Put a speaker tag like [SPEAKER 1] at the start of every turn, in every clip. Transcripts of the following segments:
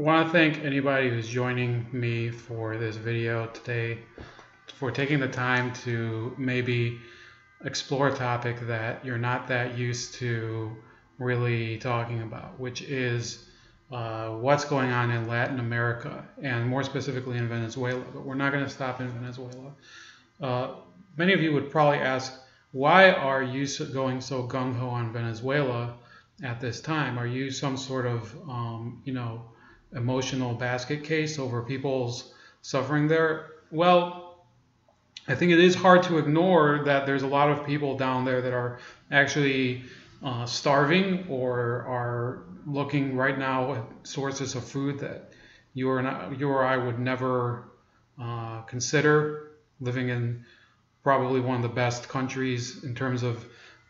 [SPEAKER 1] want to thank anybody who's joining me for this video today, for taking the time to maybe explore a topic that you're not that used to really talking about, which is what's going on in Latin America, and more specifically in Venezuela. But we're not going to stop in Venezuela. Uh, Many of you would probably ask, why are you going so gung-ho on Venezuela at this time? Are you some sort of, emotional basket case over people's suffering there? Well, I think it is hard to ignore that there's a lot of people down there that are actually starving or are looking right now at sources of food that you or I would never consider, living in probably one of the best countries in terms of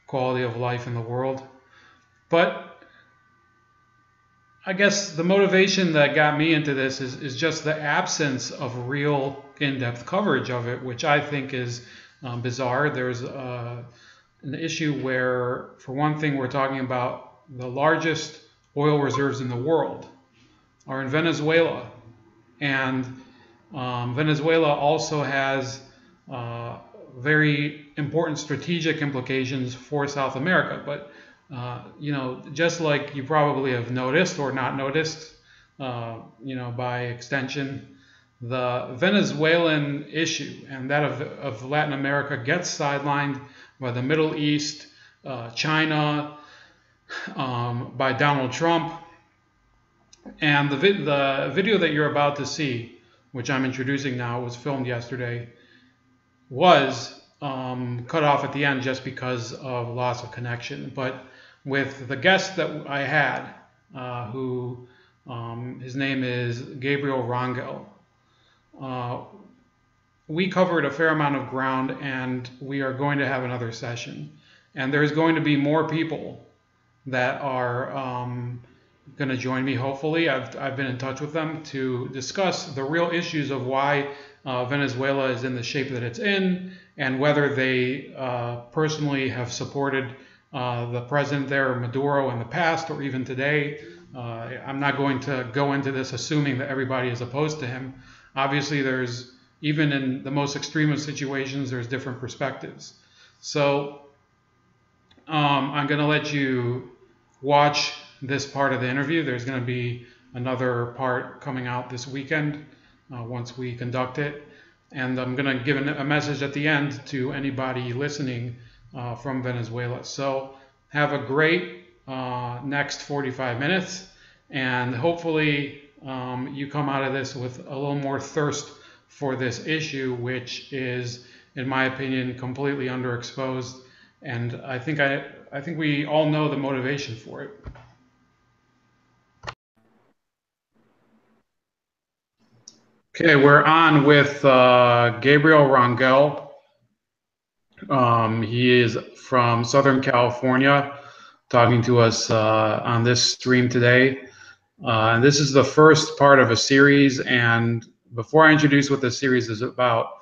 [SPEAKER 1] quality of life in the world. But I guess the motivation that got me into this is just the absence of real in-depth coverage of it, which I think is bizarre. There's an issue where, for one thing, we're talking about the largest oil reserves in the world are in Venezuela. And Venezuela also has very important strategic implications for South America. But just like you probably have noticed or not noticed, by extension, the Venezuelan issue and that of Latin America gets sidelined by the Middle East, China, by Donald Trump. And the video that you're about to see, which I'm introducing now, was filmed yesterday, was cut off at the end just because of loss of connection. But with the guest that I had, who his name is Gabriel Rangel, we covered a fair amount of ground, and we are going to have another session. And there's going to be more people that are going to join me, hopefully. I've been in touch with them to discuss the real issues of why Venezuela is in the shape that it's in, and whether they personally have supported the president there, Maduro, in the past or even today. I'm not going to go into this assuming that everybody is opposed to him. Obviously, even in the most extreme of situations, there's different perspectives. So I'm going to let you watch this part of the interview. There's going to be another part coming out this weekend once we conduct it. And I'm going to give a message at the end to anybody listening from Venezuela. So have a great next 45 minutes. And hopefully you come out of this with a little more thirst for this issue, which is, in my opinion, completely underexposed. And I think we all know the motivation for it. Okay, we're on with Gabriel Rangel. He is from Southern California, talking to us on this stream today. And this is the first part of a series. And before I introduce what this series is about,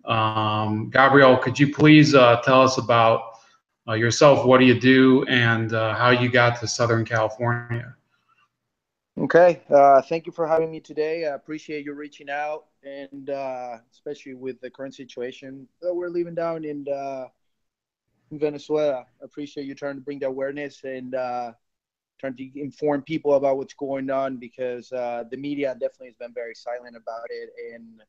[SPEAKER 1] Gabriel, could you please tell us about yourself? What do you do, and how you got to Southern California?
[SPEAKER 2] Okay, thank you for having me today. I appreciate you reaching out, and especially with the current situation that we're living down in Venezuela. I appreciate you trying to bring the awareness and trying to inform people about what's going on, because the media definitely has been very silent about it. And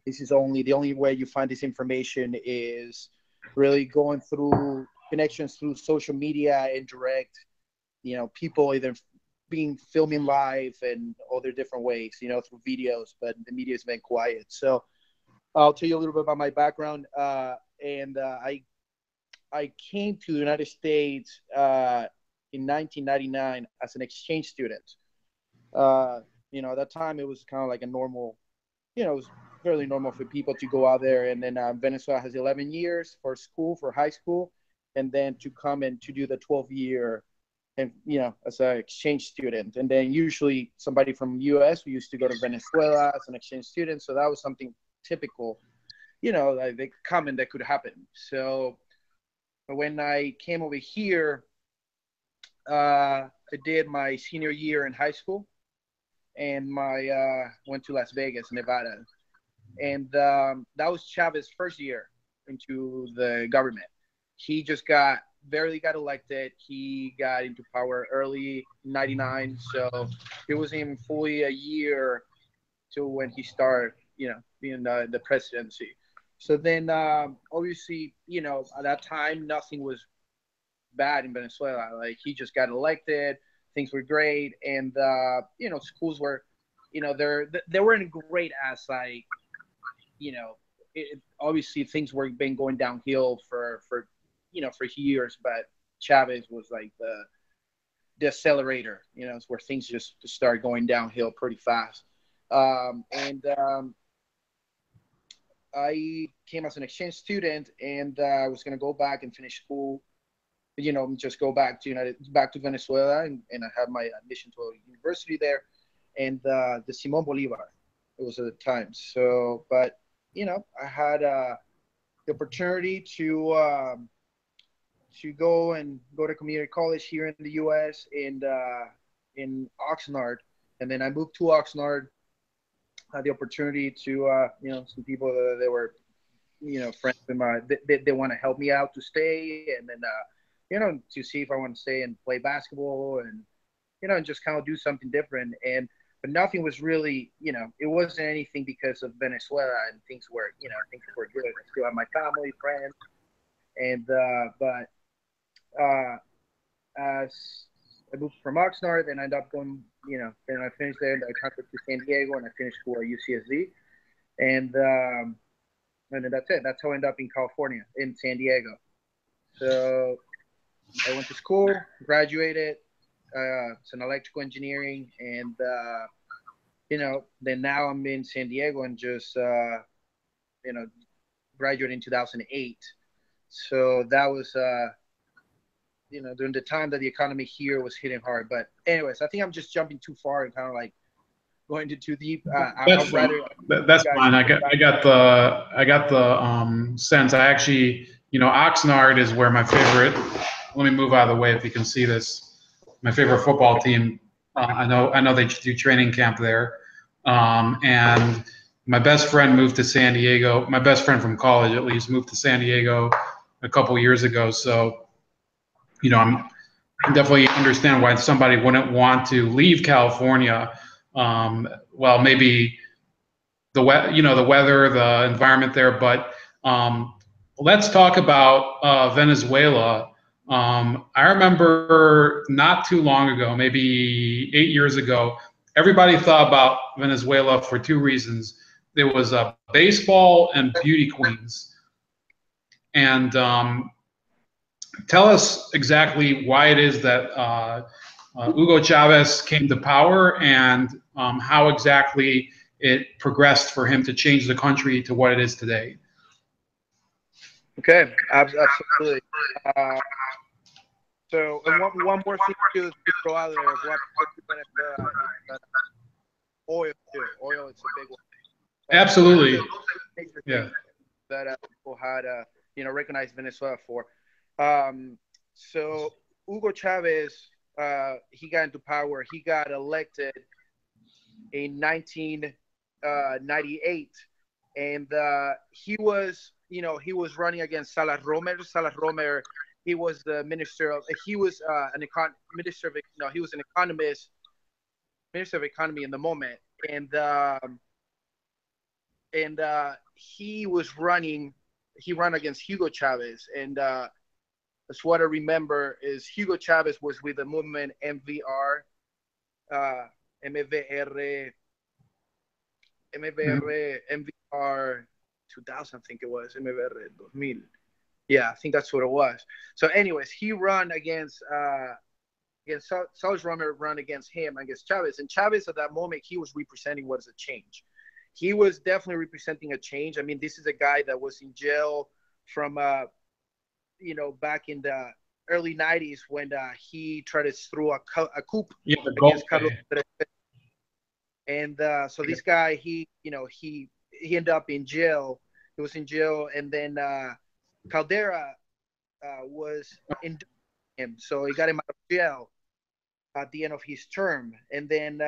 [SPEAKER 2] this is the only way you find this information is really going through connections through social media and direct, people either filming live and other different ways, through videos, but the media has been quiet. So I'll tell you a little bit about my background. I came to the United States in 1999 as an exchange student. At that time it was kind of like a normal, it was fairly normal for people to go out there. And then Venezuela has 11 years for high school, and then to come and to do the 12-year and as an exchange student. And then usually somebody from US, we used to go to Venezuela as an exchange student. So that was something typical, like common that could happen. So when I came over here, I did my senior year in high school. and my went to Las Vegas, Nevada, and that was Chavez's first year into the government. He just barely got elected. He got into power early '99, so it wasn't even fully a year to when he started, being the presidency. So then, obviously, at that time, nothing was bad in Venezuela. Like he just got elected, things were great, and schools were, they weren't great as like, obviously things were been going downhill for years, but Chavez was like the accelerator. It's where things just start going downhill pretty fast. And I came as an exchange student, and I was going to go back and finish school. Just go back to Venezuela, and I had my admission to a university there, and the Simon Bolivar. It was at the time. So, but I had the opportunity to go to community college here in the U.S. and in Oxnard, and then I moved to Oxnard. Had the opportunity to some people that they were friends of mine. They want to help me out to stay, and then to see if I want to stay and play basketball, and and just kind of do something different. And but nothing was really, it wasn't anything because of Venezuela, and things were good. I still have my family, friends, and as I moved from Oxnard, then I ended up going, then I finished there. I transferred to San Diego, and I finished school at UCSD, and then that's it. That's how I ended up in California, in San Diego. So I went to school, graduated. It's an electrical engineering, and then now I'm in San Diego and just graduated in 2008. So that was during the time that the economy here was hitting hard. But anyways, I think I'm just jumping too far and kind of like going too deep.
[SPEAKER 1] That's
[SPEAKER 2] I'd
[SPEAKER 1] fine.
[SPEAKER 2] rather
[SPEAKER 1] That's fine. I got the sense. I actually, Oxnard is where my favorite. Let me move out of the way if you can see this. My favorite football team. I know they do training camp there, and my best friend moved to San Diego. My best friend from college, at least, moved to San Diego a couple years ago. So, I definitely understand why somebody wouldn't want to leave California. Well, maybe the weather, the environment there. But let's talk about Venezuela. I remember not too long ago, maybe 8 years ago, everybody thought about Venezuela for two reasons. There was baseball and beauty queens. And tell us exactly why it is that Hugo Chavez came to power, and how exactly it progressed for him to change the country to what it is today.
[SPEAKER 2] Okay, absolutely. Uh, so, and one more thing to throw out there of what Venezuela is oil too. Oil is a big one.
[SPEAKER 1] Absolutely.
[SPEAKER 2] Major
[SPEAKER 1] Yeah.
[SPEAKER 2] thing that people had recognized Venezuela for. So Hugo Chavez, he got into power. He got elected in 1998, and he was running against Salas Romer. Salas Romer, he was the minister of. He was minister of. No, he was an economist, minister of economy in the moment, and he was running. He ran against Hugo Chavez, and that's what I remember is Hugo Chavez was with the movement MVR, MVR, MVR 2000, I think it was, MVR 2000. Yeah, I think that's what it was. So, anyways, he ran against Salas Romer, run against him, against Chavez. And Chavez, at that moment, he was representing what is a change. He was definitely representing a change. I mean, this is a guy that was in jail from back in the early 90s when he tried to throw a coup against Carlos. And so this guy, he ended up in jail. He was in jail, and then Caldera was in him, so he got him out of jail at the end of his term. And then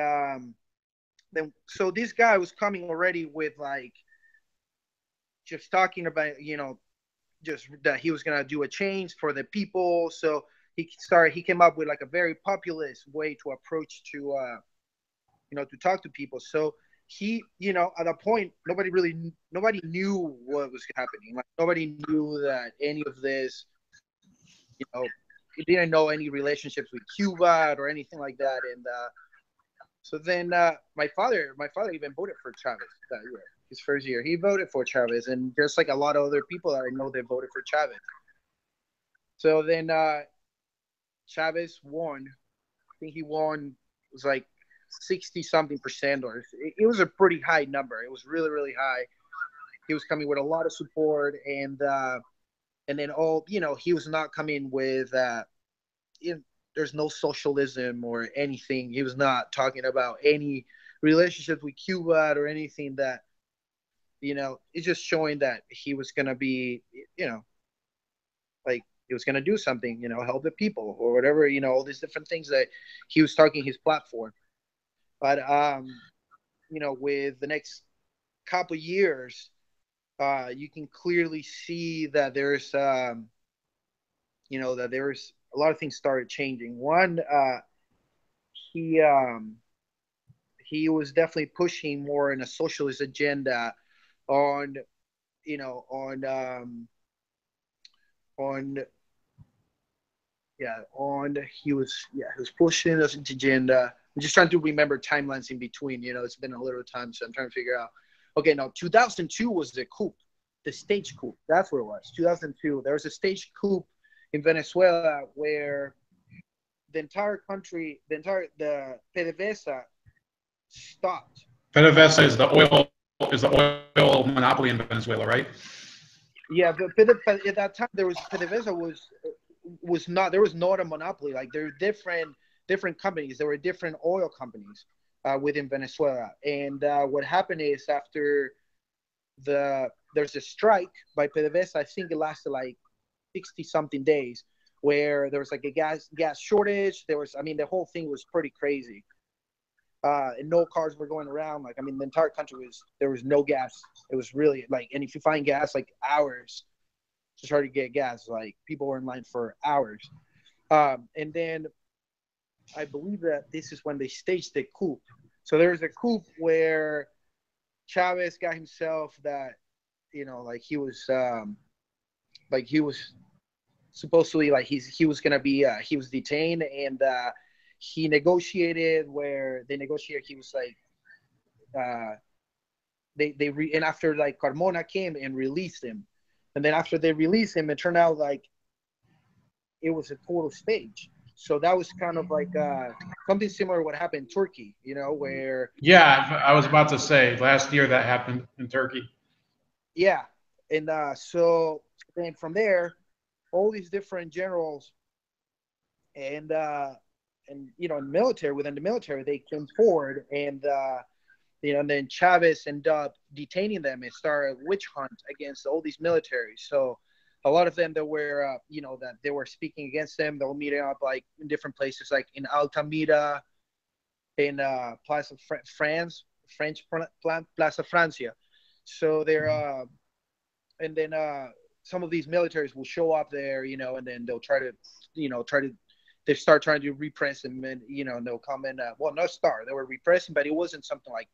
[SPEAKER 2] so this guy was coming already with like just talking about, just that he was gonna do a change for the people. So he came up with like a very populist way to approach to talk to people. So at that point, nobody knew what was happening. Like nobody knew that any of this, he didn't know any relationships with Cuba or anything like that. And so then my father even voted for Chavez that year. His first year, he voted for Chavez, and just like a lot of other people that I know, they voted for Chavez. So then Chavez won. I think he won, it was like 60 something percent, or it was a pretty high number. It was really, really high. He was coming with a lot of support, and then he was not coming with there's no socialism or anything. He was not talking about any relationships with Cuba or anything that, it's just showing that he was going to be, like he was going to do something, help the people or whatever, all these different things that he was talking his platform. But, with the next couple years, you can clearly see that there's, that there's a lot of things started changing. One, he was definitely pushing more in a socialist agenda on he was pushing this agenda. I'm just trying to remember timelines in between. It's been a little time, so I'm trying to figure out. Okay, now 2002 was the coup, the stage coup. That's what it was. 2002. There was a stage coup in Venezuela where the entire country, the PDVSA stopped.
[SPEAKER 1] PDVSA is the oil monopoly in Venezuela, right?
[SPEAKER 2] Yeah, but at that time PDVSA was not a monopoly. Like there were different companies. There were different oil companies within Venezuela. And what happened is after there's a strike by PDVSA, I think it lasted like 60 something days, where there was like a gas shortage. The whole thing was pretty crazy. And no cars were going around. Like, the entire country there was no gas. It was really like, and if you find gas, like hours to try to get gas, like people were in line for hours. And then I believe that this is when they staged the coup. So there was a coup where Chavez got himself that, like he was supposedly like he was going to be, he was detained, and he negotiated where they negotiated. He was like, and after like Carmona came and released him, and then after they released him, it turned out like it was a total stage. So that was kind of like something similar to what happened in Turkey, where.
[SPEAKER 1] Yeah, I was about to say last year that happened in Turkey.
[SPEAKER 2] Yeah, and so then from there, all these different generals and within the military, they came forward, and and then Chavez ended up detaining them and started a witch hunt against all these militaries. So a lot of them that were that they were speaking against them, they were meeting up like in different places, like in Altamira, in Place of French Plaza Francia. So they're and then some of these militaries will show up there, and then they'll try to they start trying to repress them, and they'll come in. They were repressing, but it wasn't something like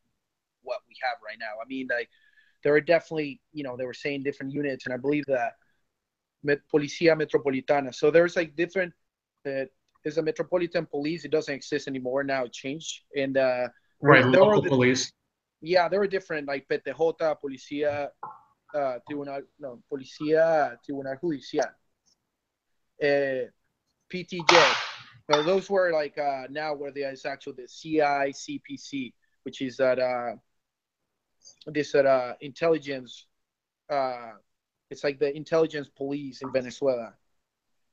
[SPEAKER 2] what we have right now. Like there were definitely, they were saying different units, and I believe that Policía Metropolitana. So there's like different. There's a Metropolitan Police. It doesn't exist anymore now. It changed, and
[SPEAKER 1] right, local police.
[SPEAKER 2] Yeah, there were different like PTJ, Policía Tribunal Judicial, PTJ. So those were like now where there is actually the CICPC, which is that intelligence. It's like the intelligence police in Venezuela.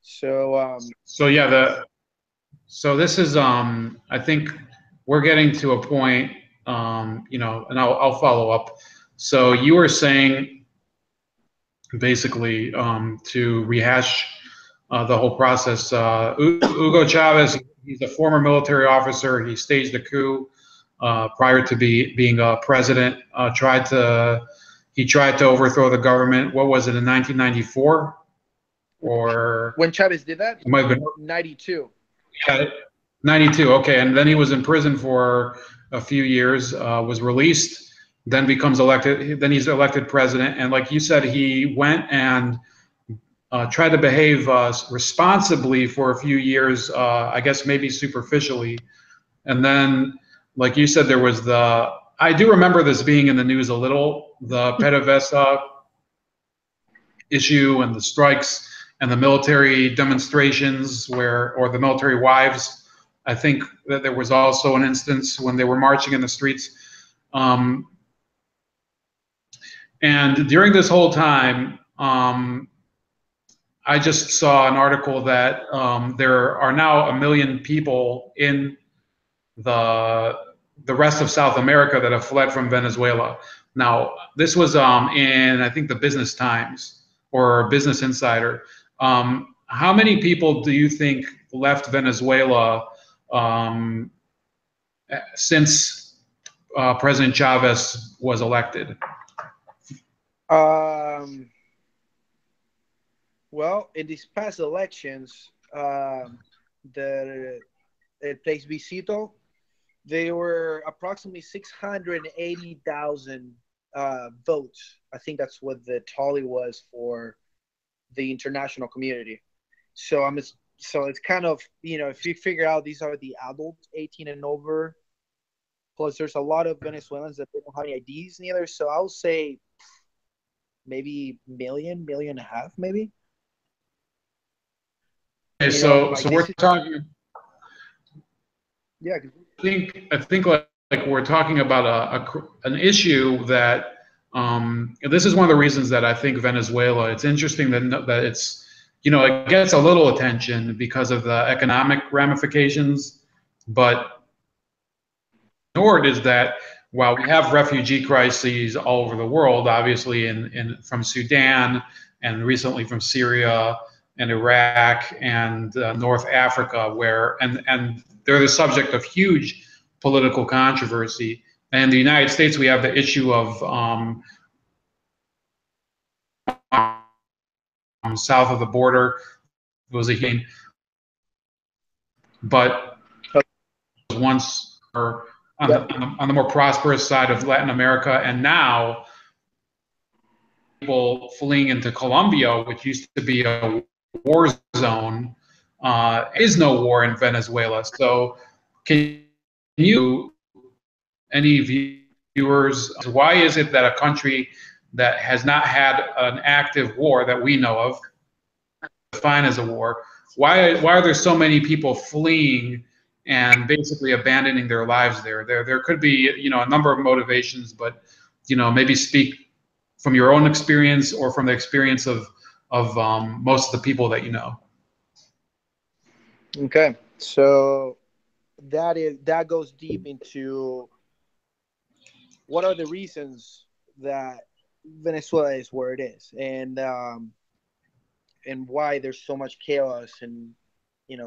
[SPEAKER 2] So
[SPEAKER 1] so this is I think we're getting to a point, and I'll follow up. So you were saying basically to rehash the whole process. Hugo Chavez, he's a former military officer. He staged a coup. prior to being a president. He tried to overthrow the government. What was it, in 1994? Or
[SPEAKER 2] When Chavez did that,
[SPEAKER 1] it might have been
[SPEAKER 2] 92.
[SPEAKER 1] yeah, 92. Okay, and then he was in prison for a few years. Was released, then becomes elected. Then he's elected president, and like you said, he went and tried to behave responsibly for a few years. I guess maybe superficially, and then, like you said, there was the. I do remember this being in the news a little. The PDVSA issue and the strikes and the military demonstrations or the military wives. I think that there was also an instance when they were marching in the streets. Um, and during this whole time, I just saw an article that there are now 1 million people in the the rest of South America that have fled from Venezuela. Now, this was in, I think, the Business Times or Business Insider. How many people do you think left Venezuela since President Chavez was elected?
[SPEAKER 2] Well, in these past elections, the El Plebiscito, they were approximately 680,000 votes. I think that's what the tally was for the international community. So so it's kind of, if you figure out these are the adults 18 and over, plus there's a lot of Venezuelans that don't have any IDs neither. So I'll say maybe million and a half, maybe.
[SPEAKER 1] Okay, so we're talking.
[SPEAKER 2] Yeah.
[SPEAKER 1] I think like we're talking about an issue that this is one of the reasons that I think Venezuela. It's interesting that it's it gets a little attention because of the economic ramifications, but ignored is that while we have refugee crises all over the world, obviously from Sudan and recently from Syria and Iraq and North Africa, and they're the subject of huge political controversy. And in the United States, we have the issue of south of the border. It was a game, but once or on the more prosperous side of Latin America, and now people fleeing into Colombia, which used to be a war zone. Is no war in Venezuela. So can you, any viewers, why is it that a country that has not had an active war that we know of, defined as a war, why are there so many people fleeing and basically abandoning their lives there? There could be a number of motivations, but maybe speak from your own experience or from the experience of most of the people that you know.
[SPEAKER 2] Okay, so that goes deep into what are the reasons that Venezuela is where it is, and why there's so much chaos, and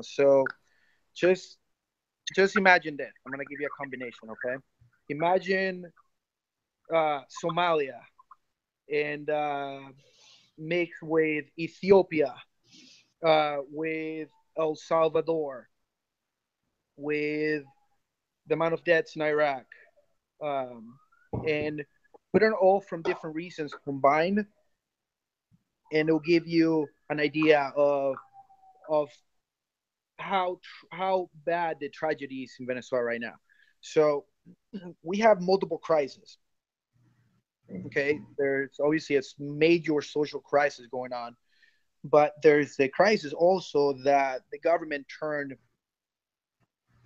[SPEAKER 2] so just imagine that. I'm gonna give you a combination, okay? Imagine Somalia and mixed with Ethiopia, with El Salvador, with the amount of deaths in Iraq, and put it all from different reasons combined, and it'll give you an idea of how bad the tragedy is in Venezuela right now. So we have multiple crises. Okay, there's obviously a major social crisis going on, but there's the crisis also that the government turned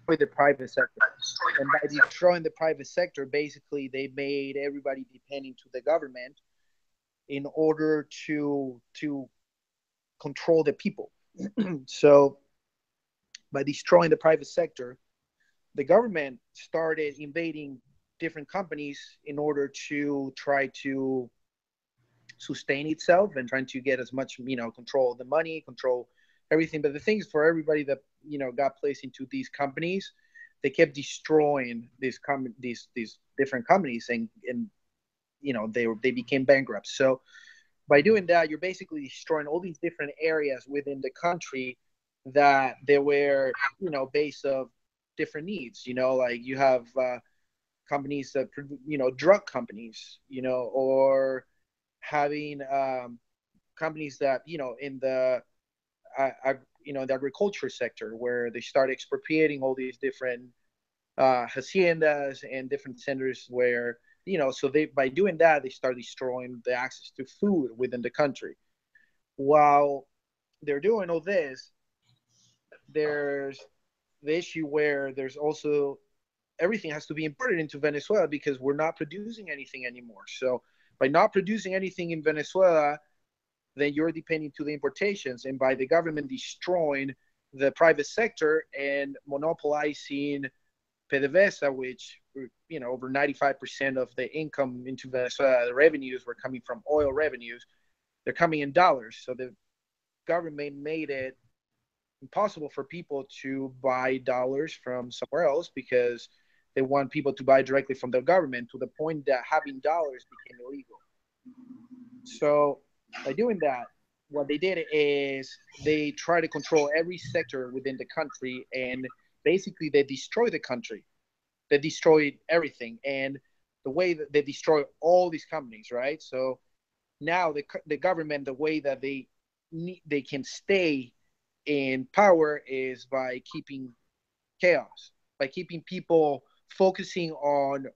[SPEAKER 2] with the private sector, and by destroying the private sector, basically they made everybody depending to the government in order to control the people. So by destroying the private sector, the government started invading different companies in order to try to sustain itself and trying to get as much, control the money, control everything. But the thing is, for everybody that got placed into these companies, they kept destroying these different companies, and they became bankrupt. So by doing that, you're basically destroying all these different areas within the country that they were, based of different needs. Like you have companies that, drug companies, or having companies that, in the the agriculture sector, where they start expropriating all these different haciendas and different centers where, so they, by doing that, they start destroying the access to food within the country. While they're doing all this, there's the issue where there's also everything has to be imported into Venezuela because we're not producing anything anymore. So by not producing anything in Venezuela, then you're depending to the importations, and by the government destroying the private sector and monopolizing PDVSA, which, over 95% of the income into Venezuela, the revenues were coming from oil revenues. They're coming in dollars. So the government made it impossible for people to buy dollars from somewhere else because they want people to buy directly from the government, to the point that having dollars became illegal. So by doing that, what they did is they try to control every sector within the country, and basically they destroy the country. They destroyed everything, and the way that they destroy all these companies, right? So now the government, the way that they can stay in power is by keeping chaos, by keeping people focusing on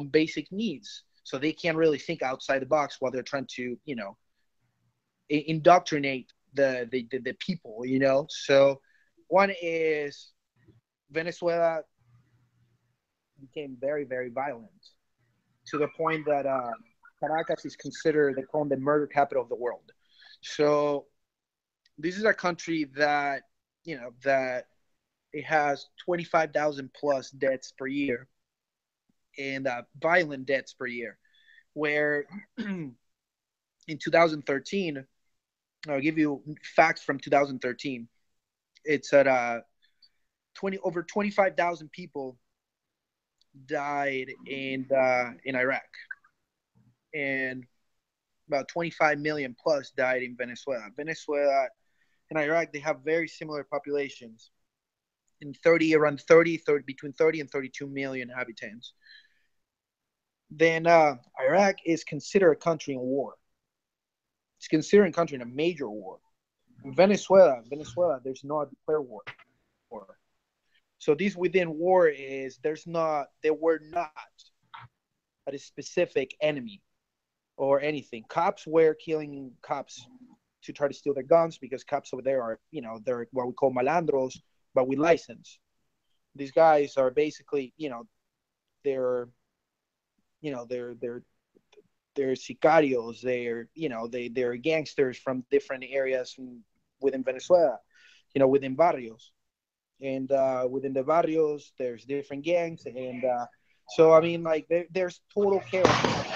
[SPEAKER 2] basic needs, so they can't really think outside the box while they're trying to indoctrinate the people. So one is Venezuela became very, very violent, to the point that Caracas is considered the murder capital of the world. So this is a country that that it has 25,000 plus deaths per year, and violent deaths per year, where in 2013, I'll give you facts from 2013. It's at over 25,000 people died in Iraq, and about 25 million plus died in Venezuela. Venezuela and Iraq, they have very similar populations, in between 30 and 32 million inhabitants. Then Iraq is considered a country in war. It's considered a country in a major war. In Venezuela, there's no declared war. So this within war is there were not a specific enemy or anything. Cops were killing cops to try to steal their guns, because cops over there are, they're what we call malandros, but with license. These guys are basically, they're sicarios. They're gangsters from different areas within Venezuela, within barrios. And within the barrios, there's different gangs. And so, I mean, like, there's total chaos.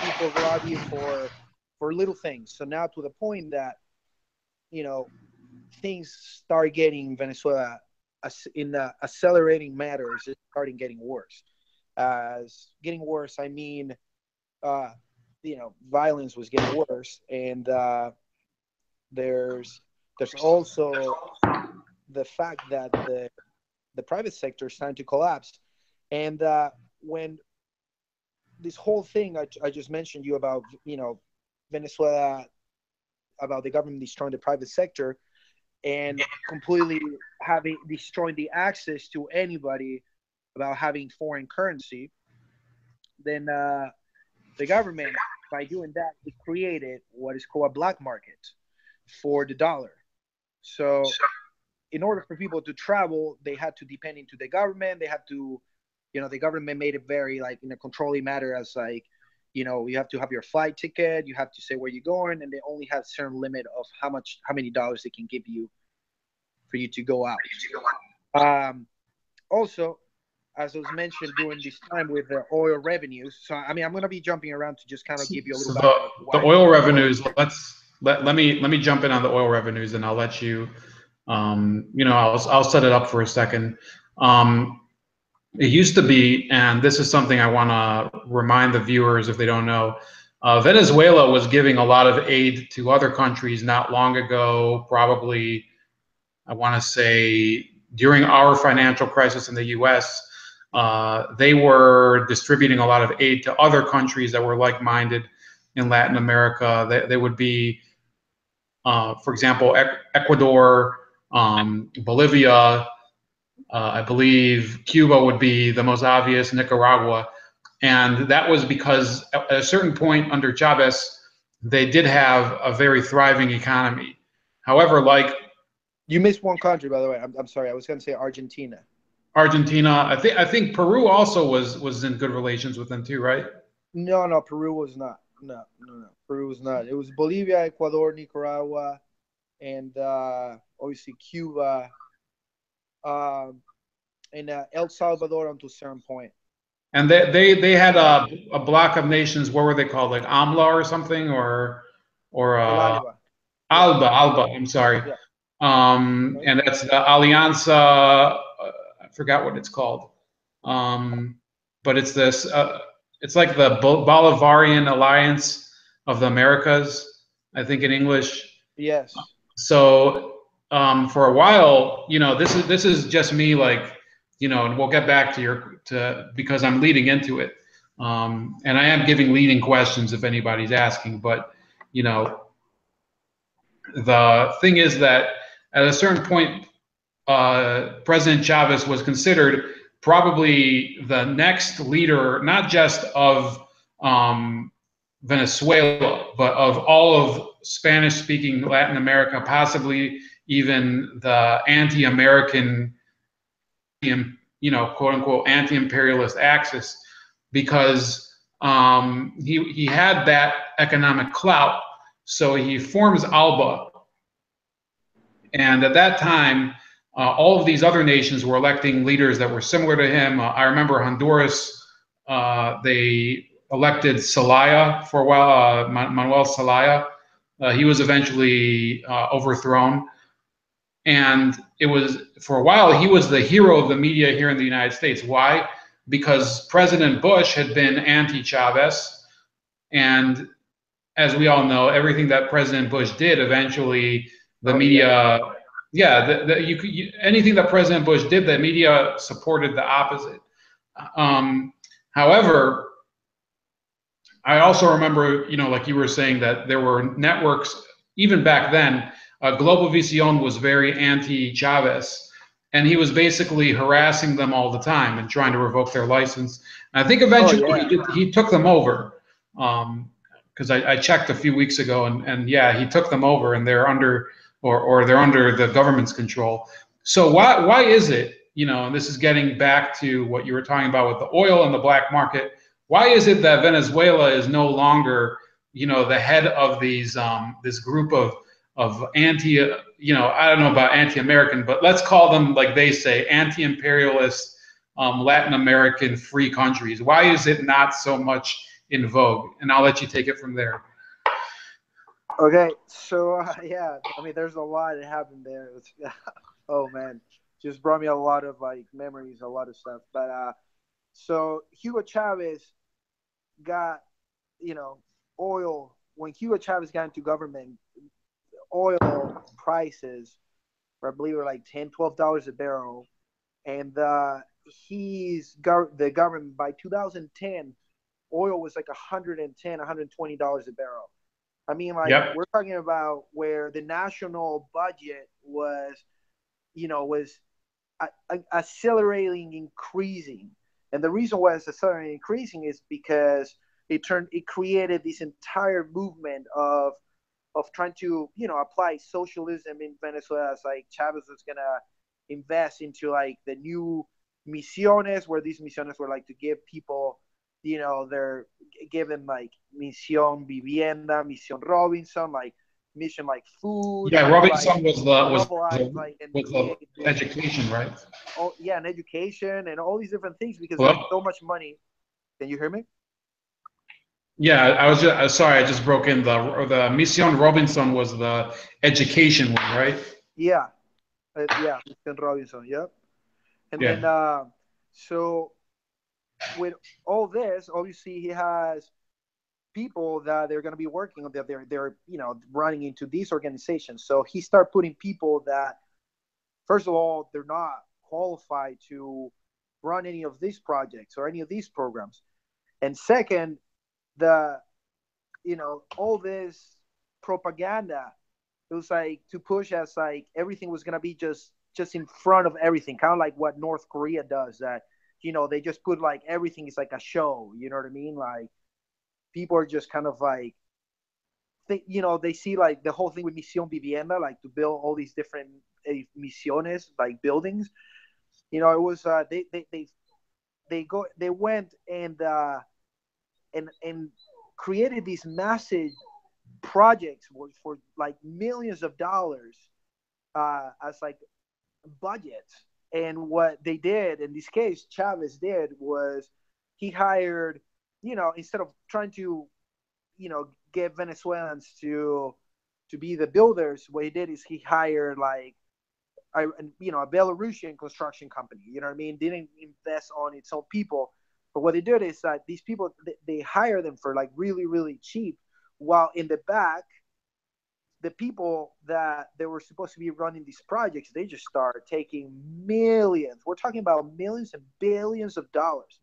[SPEAKER 2] People rob you for little things. So now, to the point that, things start getting Venezuela in the accelerating matters, it's starting getting worse. Getting worse, I mean, violence was getting worse. And there's also the fact that the private sector is starting to collapse. And when this whole thing I just mentioned you about, Venezuela, about the government destroying the private sector and completely destroying the access to anybody about having foreign currency, then the government, by doing that, it created what is called a black market for the dollar. So in order for people to travel, they had to depend into the government. They had to, the government made it very, like, in a controlling matter, as like, you have to have your flight ticket, you have to say where you're going, and they only have a certain limit of how many dollars they can give you for you to go out. Also, as was mentioned during this time with the oil revenues, so I mean, I'm going to be jumping around to just kind of give you a little background.
[SPEAKER 1] The oil revenues. Let me jump in on the oil revenues, and I'll let you. I'll set it up for a second. It used to be, and this is something I want to remind the viewers if they don't know. Venezuela was giving a lot of aid to other countries not long ago, probably, I want to say, during our financial crisis in the US. They were distributing a lot of aid to other countries that were like minded in Latin America. They would be, for example, Ecuador, Bolivia. I believe Cuba would be the most obvious, Nicaragua. And that was because at a certain point under Chavez, they did have a very thriving economy. However, like
[SPEAKER 2] You missed one country, by the way. I'm sorry. I was going to say Argentina.
[SPEAKER 1] Argentina, I think Peru also was in good relations with them too, right?
[SPEAKER 2] No, no, Peru was not. No, no, no. Peru was not. It was Bolivia, Ecuador, Nicaragua, and obviously Cuba, um, and El Salvador until a certain point.
[SPEAKER 1] And they had a block of nations. What were they called? Like AMLA or something, or
[SPEAKER 2] El Alba. Yeah,
[SPEAKER 1] Alba. I'm sorry.
[SPEAKER 2] yeah.
[SPEAKER 1] And that's the Alianza. I forgot what it's called. Um, but it's this. It's like the Bolivarian Alliance of the Americas, I think in English.
[SPEAKER 2] Yes.
[SPEAKER 1] So for a while, this is just me, like, and we'll get back to because I'm leading into it, and I am giving leading questions if anybody's asking, but you know the thing is that at a certain point, President Chavez was considered probably the next leader, not just of um, Venezuela, but of all of Spanish-speaking Latin America, possibly even the anti-American, quote unquote, anti-imperialist axis, because he had that economic clout. So he forms ALBA, and at that time, all of these other nations were electing leaders that were similar to him. I remember Honduras, they elected Zelaya for a while, Manuel Zelaya. He was eventually overthrown. And it was, for a while, he was the hero of the media here in the United States. Why? Because President Bush had been anti Chavez. And as we all know, everything that President Bush did, eventually the media, yeah, anything that President Bush did, the media supported the opposite. Um, However, I also remember, like you were saying, that there were networks, even back then. Global Visión was very anti-Chavez, and he was basically harassing them all the time and trying to revoke their license. And I think eventually he took them over, because I checked a few weeks ago, and yeah, he took them over, and they're under, or they're under the government's control. So why is it, and this is getting back to what you were talking about with the oil and the black market. Why is it that Venezuela is no longer, the head of this group of anti, I don't know about anti-American, but let's call them, like they say, anti-imperialist Latin American free countries? Why is it not so much in vogue? And I'll let you take it from there.
[SPEAKER 2] Okay, so yeah, I mean, there's a lot that happened there. Oh man, just brought me a lot of like memories, a lot of stuff. But so Hugo Chavez got, oil. When Hugo Chavez got into government, oil prices, I believe, were like $10, $12 a barrel, and the government by 2010, oil was like $110, $120 a barrel. I mean, like,
[SPEAKER 1] Yep.
[SPEAKER 2] we're talking about where the national budget was, was accelerating, increasing. And the reason why it's accelerating, increasing is because it created this entire movement of trying to, apply socialism in Venezuela. It's like Chavez was going to invest into like the new misiones, where these misiones were like to give people, give them like Mission Vivienda, Mission Robinson, like mission like food.
[SPEAKER 1] Yeah, Robinson
[SPEAKER 2] like,
[SPEAKER 1] was the education, right?
[SPEAKER 2] Oh yeah, and education and all these different things, because
[SPEAKER 1] Hello?
[SPEAKER 2] there's so much money. Can you hear me?
[SPEAKER 1] Yeah, I was just sorry, I just broke in. The Mission Robinson was the education one, right?
[SPEAKER 2] Yeah, yeah, Mission Robinson. Yep. And then
[SPEAKER 1] Yeah.
[SPEAKER 2] So with all this, obviously he has people that they're going to be working on, that they're running into these organizations. So he started putting people that, first of all, they're not qualified to run any of these projects or any of these programs, and second, the all this propaganda, it was like to push as like everything was going to be just in front of everything, kind of like what North Korea does, that they just put like everything is like a show, you know what I mean? Like people are just kind of like they see like the whole thing with Misión Vivienda, like to build all these different misiones, like buildings. It was they went and created these massive projects for like millions of dollars as like budgets. And what they did in this case, Chavez did, was he hired, instead of trying to, get Venezuelans to be the builders, what he did is he hired like a Belarusian construction company. You know what I mean? Didn't invest on its own people, but what they did is that these people they hire them for like really really cheap, while in the back, the people that they were supposed to be running these projects, they just start taking millions. We're talking about millions and billions of dollars.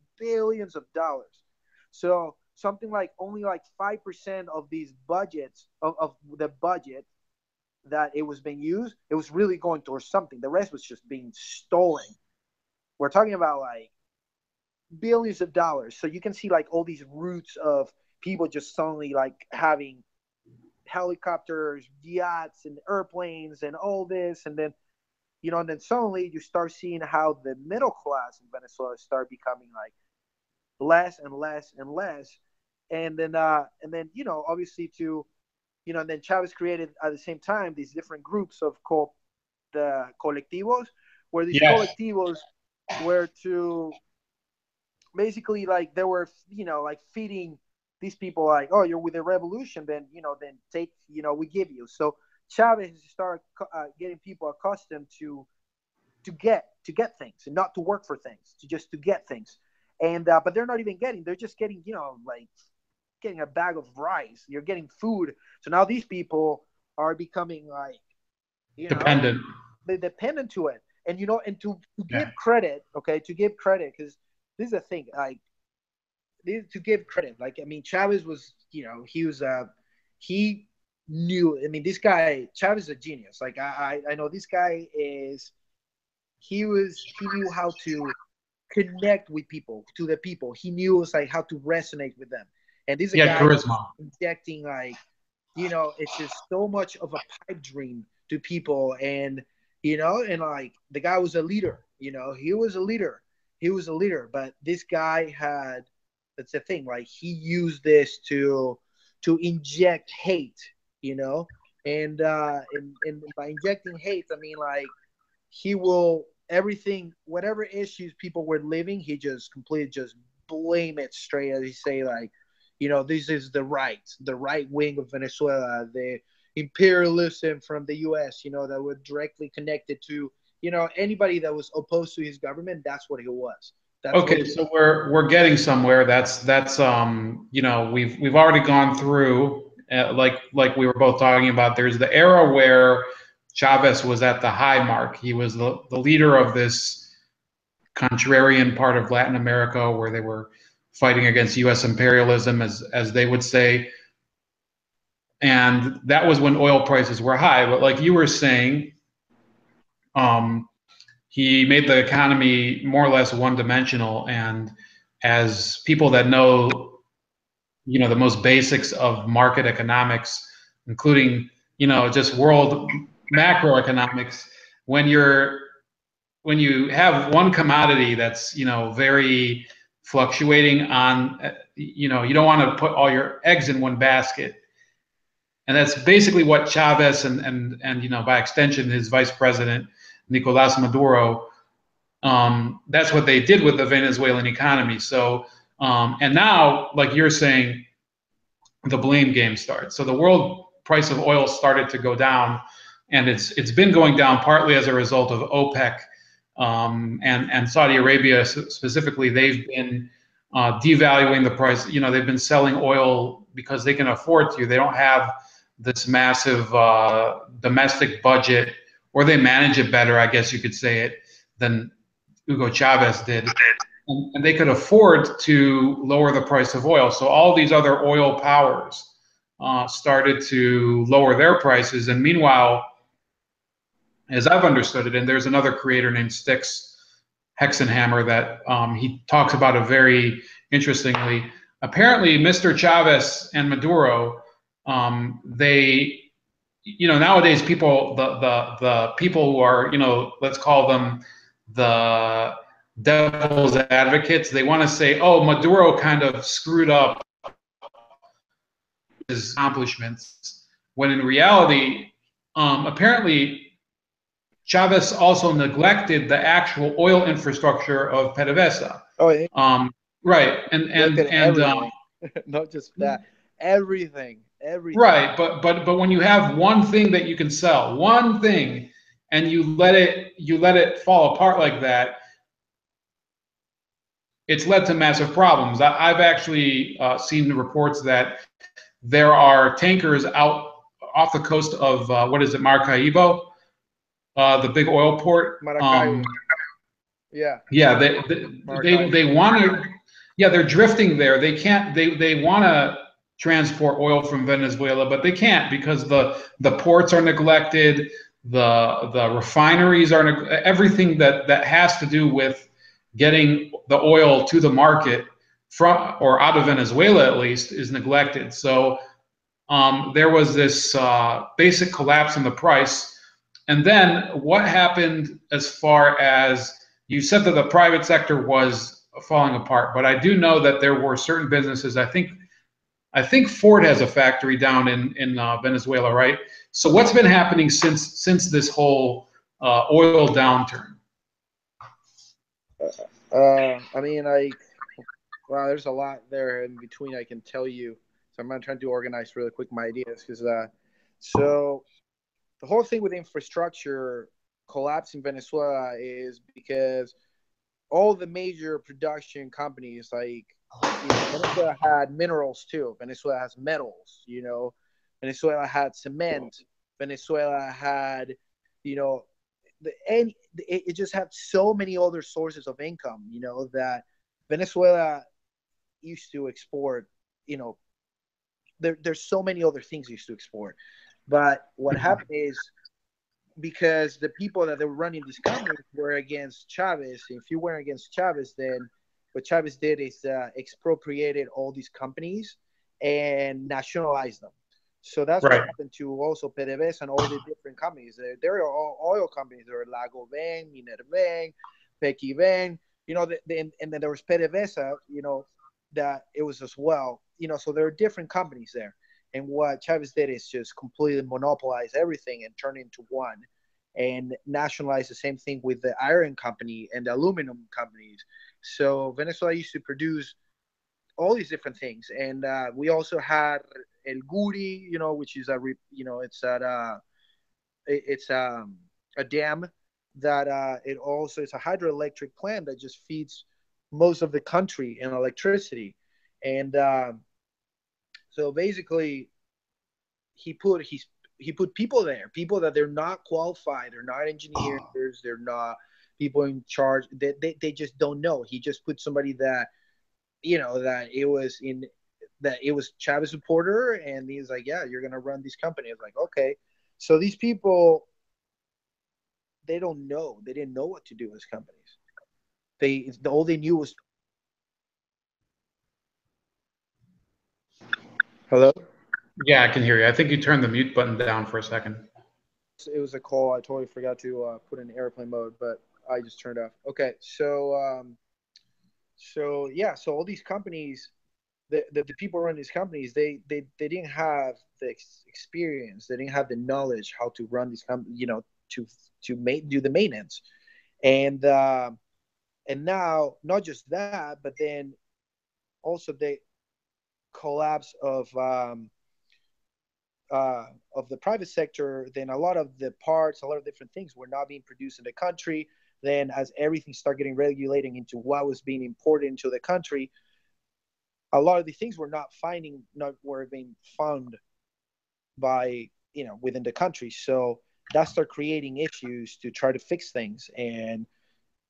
[SPEAKER 2] So something like only like 5% of these budgets of the budget that it was being used, it was really going towards something. The rest was just being stolen. We're talking about like billions of dollars. So you can see like all these roots of people just suddenly like having helicopters, yachts, and airplanes, and all this, and then and then suddenly you start seeing how the middle class in Venezuela start becoming like less and less and less, and then obviously to and then Chavez created at the same time these different groups of called the colectivos, where these colectivos were to basically like they were like feeding these people like, oh, you're with the revolution, then then take we give you. So Chavez started getting people accustomed to get things and not to work for things, to get things, and but they're not even getting, they're just getting like getting a bag of rice, you're getting food. So now these people are becoming like
[SPEAKER 1] dependent.
[SPEAKER 2] They're dependent to it, and and to give credit, okay, to give credit, because this is the thing, like to give credit, like I mean Chavez was he was he knew, I mean this guy Chavez is a genius. Like I know this guy is he knew how to connect with people, to the people. He knew like how to resonate with them. And this is a guy
[SPEAKER 1] charisma.
[SPEAKER 2] injecting like it's just so much of a pipe dream to people. And and like the guy was a leader. He was a leader, but this guy had, that's the thing, like he used this to inject hate, and by injecting hate, I mean like he will everything, whatever issues people were living, he just completely just blame it straight, as he say like, this is the right wing of Venezuela, the imperialism from the U.S., that were directly connected to, anybody that was opposed to his government. That's what he was.
[SPEAKER 1] Okay, so we're getting somewhere. That's we've already gone through like we were both talking about. There's the era where Chavez was at the high mark. He was the leader of this contrarian part of Latin America where they were fighting against U.S. imperialism, as they would say. And that was when oil prices were high. But like you were saying, he made the economy more or less one-dimensional. And as people that know, the most basics of market economics, including, just world macroeconomics, when you have one commodity that's, very fluctuating on, you don't want to put all your eggs in one basket. And that's basically what Chavez and by extension, his vice president, Nicolas Maduro, that's what they did with the Venezuelan economy. So, and now, like you're saying, the blame game starts. So the world price of oil started to go down, and it's been going down partly as a result of OPEC and Saudi Arabia specifically, they've been devaluing the price. They've been selling oil because they can afford to. They don't have this massive domestic budget, or they manage it better, I guess you could say it, than Hugo Chavez did. And they could afford to lower the price of oil. So all these other oil powers started to lower their prices. And meanwhile, as I've understood it, and there's another creator named Styx Hexenhammer that he talks about it very interestingly. Apparently, Mr. Chavez and Maduro, they, nowadays people, the people who are, let's call them the devil's advocates, they want to say, oh, Maduro kind of screwed up his accomplishments, when in reality, apparently, Chavez also neglected the actual oil infrastructure of PDVSA.
[SPEAKER 2] Oh, yeah.
[SPEAKER 1] Right, and
[SPEAKER 2] everything, not just that, everything.
[SPEAKER 1] Right, but when you have one thing that you can sell, one thing, and you let it fall apart like that, it's led to massive problems. I've actually seen reports that there are tankers out off the coast of what is it, Maracaibo, the big oil port.
[SPEAKER 2] Maracaibo. Yeah.
[SPEAKER 1] Yeah, they want to. Yeah, they're drifting there. They can't. They want to transport oil from Venezuela, but they can't because the ports are neglected. The refineries are everything that has to do with getting the oil to the market from or out of Venezuela at least is neglected. So there was this basic collapse in the price. And then what happened as far as you said that the private sector was falling apart, but I do know that there were certain businesses. I think Ford has a factory down in Venezuela, right? So what's been happening since this whole oil downturn?
[SPEAKER 2] I mean, like, wow, there's a lot there in between I can tell you. So I'm gonna try to organize really quick my ideas because so the whole thing with infrastructure collapse in Venezuela is because all the major production companies, like, Venezuela had minerals too. Venezuela has metals. Venezuela had cement. Venezuela had, you know, and it just had so many other sources of income. That Venezuela used to export. There's so many other things used to export, but what happened is because the people that they were running these companies were against Chavez. If you weren't against Chavez, then what Chavez did is expropriated all these companies and nationalized them. So that's what
[SPEAKER 1] Right.
[SPEAKER 2] happened to also PDVSA and all the different companies. There are all oil companies. There are Lagoven, Minerven, Pequiven, and then there was PDVSA, that it was as well. So there are different companies there. And what Chavez did is just completely monopolize everything and turn it into one and nationalize the same thing with the iron company and the aluminum companies. So Venezuela used to produce all these different things. And we also had El Guri, which is it's a dam that it's a hydroelectric plant that just feeds most of the country in electricity. And so basically, he put people there, people that they're not qualified, they're not engineers, they're not people in charge. They just don't know. He just put somebody that that it was Chavez supporter, and he's like, yeah, you're gonna run this company. It's like, okay, so these people, they don't know. They didn't know what to do with companies. All they knew was hello.
[SPEAKER 1] Yeah, I can hear you. I think you turned the mute button down for a second.
[SPEAKER 2] It was a call. I totally forgot to put in airplane mode, but I just turned off. Okay, so yeah, so all these companies, the people running these companies, they didn't have the experience, they didn't have the knowledge how to run these companies, do the maintenance, and now not just that, but then also the collapse of the private sector. Then a lot of the parts, a lot of different things were not being produced in the country. Then as everything started getting regulating into what was being imported into the country, a lot of the things were being found by, within the country. So that started creating issues to try to fix things, and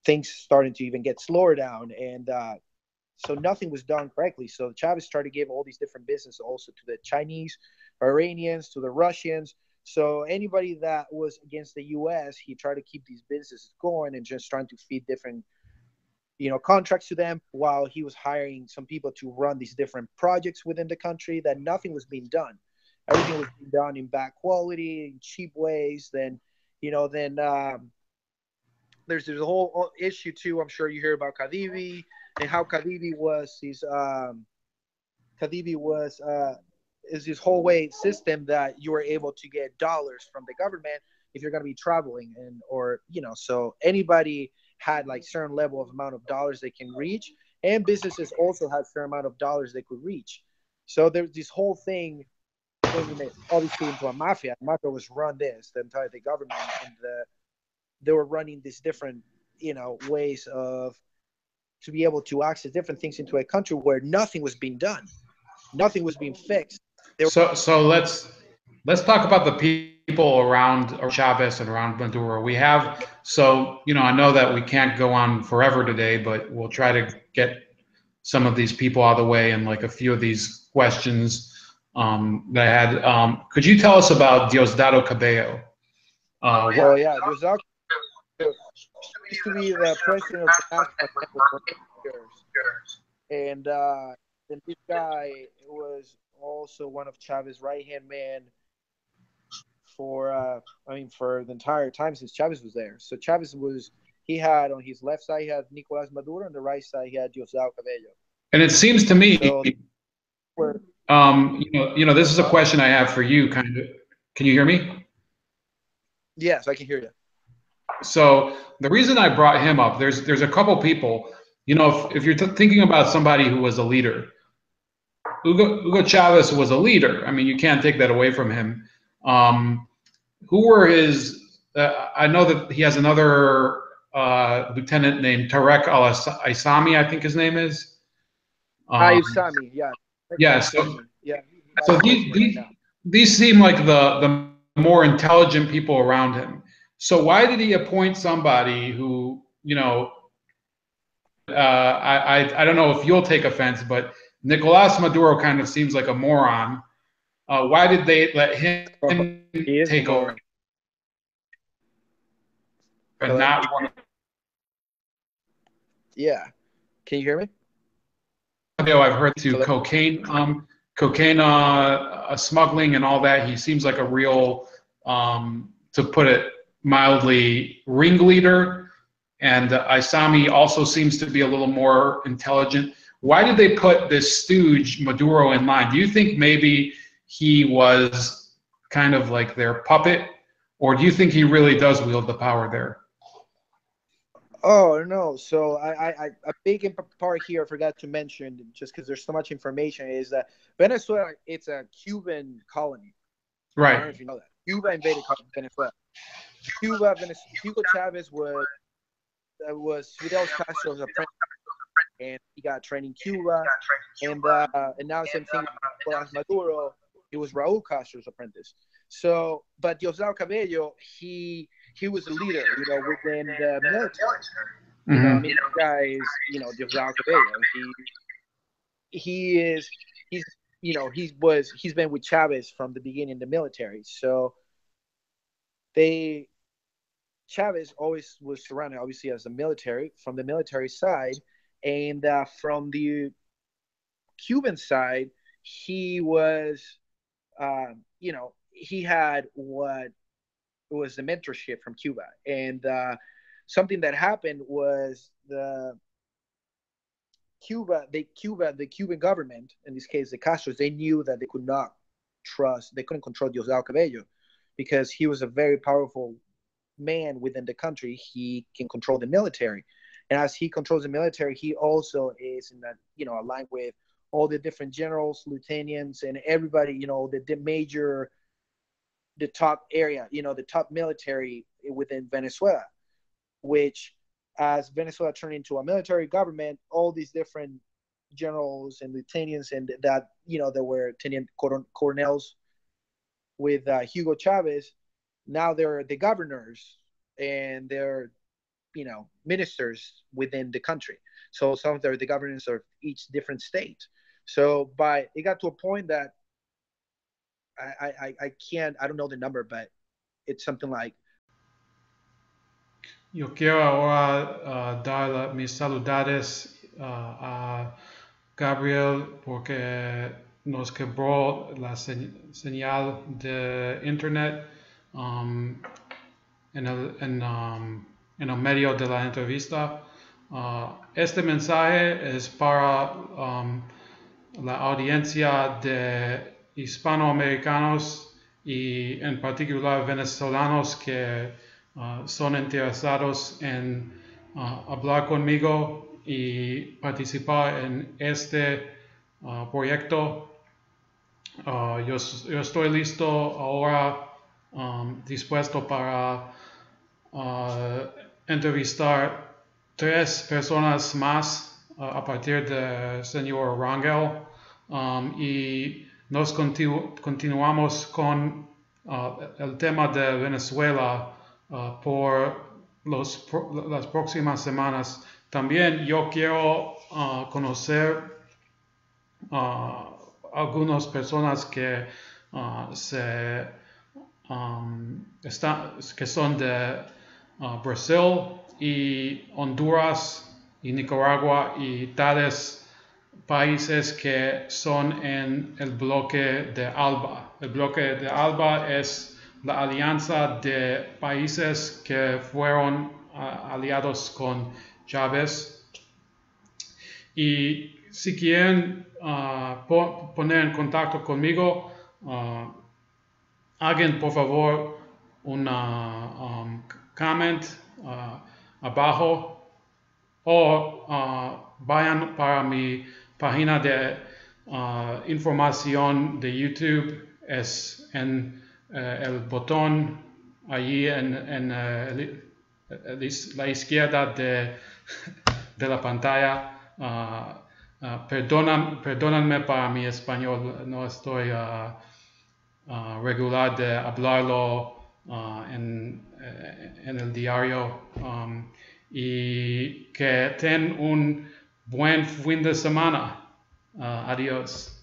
[SPEAKER 2] things starting to even get slower down. And so nothing was done correctly. So Chavez tried to give all these different businesses also to the Chinese, Iranians, to the Russians. So anybody that was against the U.S., he tried to keep these businesses going and just trying to feed different, contracts to them, while he was hiring some people to run these different projects within the country. That nothing was being done. Everything was being done in bad quality, in cheap ways. Then, there's a whole issue too. I'm sure you hear about Khadivi and how Khadivi was is this whole way system that you were able to get dollars from the government if you're going to be traveling, so anybody had like certain level of amount of dollars they can reach, and businesses also had certain amount of dollars they could reach. So there's this whole thing turning it obviously into a mafia. The mafia was run the entire government, and they were running these different ways of to be able to access different things into a country where nothing was being done, nothing was being fixed.
[SPEAKER 1] So let's talk about the people around Chavez and around Maduro. I know that we can't go on forever today, but we'll try to get some of these people out of the way and like a few of these questions that I had. Could you tell us about Diosdado Cabello?
[SPEAKER 2] Oh yeah, Diosdado used to be the president of the National Assembly for 8 years, and this guy was also one of Chavez's right-hand man for the entire time since Chavez was there. So he had on his left side, he had Nicolas Maduro, on the right side, he had Diosdado Cabello.
[SPEAKER 1] And it seems to me,
[SPEAKER 2] so
[SPEAKER 1] this is a question I have for you, kind of. Can you hear me?
[SPEAKER 2] Yes, I can hear you.
[SPEAKER 1] So the reason I brought him up, there's a couple people, if you're thinking about somebody who was a leader, Hugo Chavez was a leader. I mean, you can't take that away from him. Who were his? I know that he has another lieutenant named Tarek Al-Aissami, I think his name is.
[SPEAKER 2] Aissami, yeah.
[SPEAKER 1] Yeah. So these seem like the more intelligent people around him. So why did he appoint somebody who, I don't know if you'll take offense, but Nicolas Maduro kind of seems like a moron. Why did they let him take over and not one?
[SPEAKER 2] Yeah. Can you hear me?
[SPEAKER 1] I've heard to cocaine smuggling and all that. He seems like a real, to put it mildly, ringleader. And Aissami also seems to be a little more intelligent. Why did they put this stooge Maduro in line? Do you think maybe he was kind of like their puppet, or do you think he really does wield the power there?
[SPEAKER 2] Oh no! So a big part here I forgot to mention, just because there's so much information, is that Venezuela, it's a Cuban colony.
[SPEAKER 1] Right.
[SPEAKER 2] I don't know if you know that. Cuba invaded Venezuela. Hugo Chavez was Fidel Castro's apprentice, and he got trained in Cuba, and now same thing with Nicolas Maduro. He was Raúl Castro's apprentice. So, but Diosdado Cabello, he was a leader, within the military.
[SPEAKER 1] Mm-hmm.
[SPEAKER 2] This guy is, Diosdado Cabello. He's been with Chavez from the beginning in the military. So Chavez always was surrounded, obviously, as from the military side, and from the Cuban side, he was, he had what was the mentorship from Cuba, and something that happened was the Cuban government, in this case the Castros, they knew that they couldn't control Diosdado Cabello, because he was a very powerful man within the country. He can control the military, and as he controls the military, he also is in that, aligned with all the different generals, lieutenants, and everybody, the top area, the top military within Venezuela, which as Venezuela turned into a military government, all these different generals and lieutenants and that, there were lieutenant colonels with Hugo Chavez. Now they're the governors and they're, ministers within the country. So some of them are the governors of each different state. So it got to a point that I don't know the number, but it's something like.
[SPEAKER 1] Yo quiero ahora dar mis saludades a Gabriel porque nos quebró la señal de internet en el medio de la entrevista. Este mensaje es para la audiencia de hispanoamericanos y en particular venezolanos que son interesados en hablar conmigo y participar en este proyecto. Yo estoy listo ahora, dispuesto para entrevistar 3 personas más a partir del señor Rangel, y nos continuamos con el tema de Venezuela por las próximas semanas. También yo quiero conocer algunas personas que que son de Brasil y Honduras y Nicaragua y tales países que son en el bloque de ALBA. El bloque de ALBA es la alianza de países que fueron aliados con Chávez. Y si quieren poner en contacto conmigo, hagan por favor una comment abajo o vayan para mi página de información de YouTube. Es en el botón allí en la izquierda de la pantalla. Perdónenme para mi español, no estoy regular de hablarlo en el diario, y que tengan un buen fin de semana. Adiós.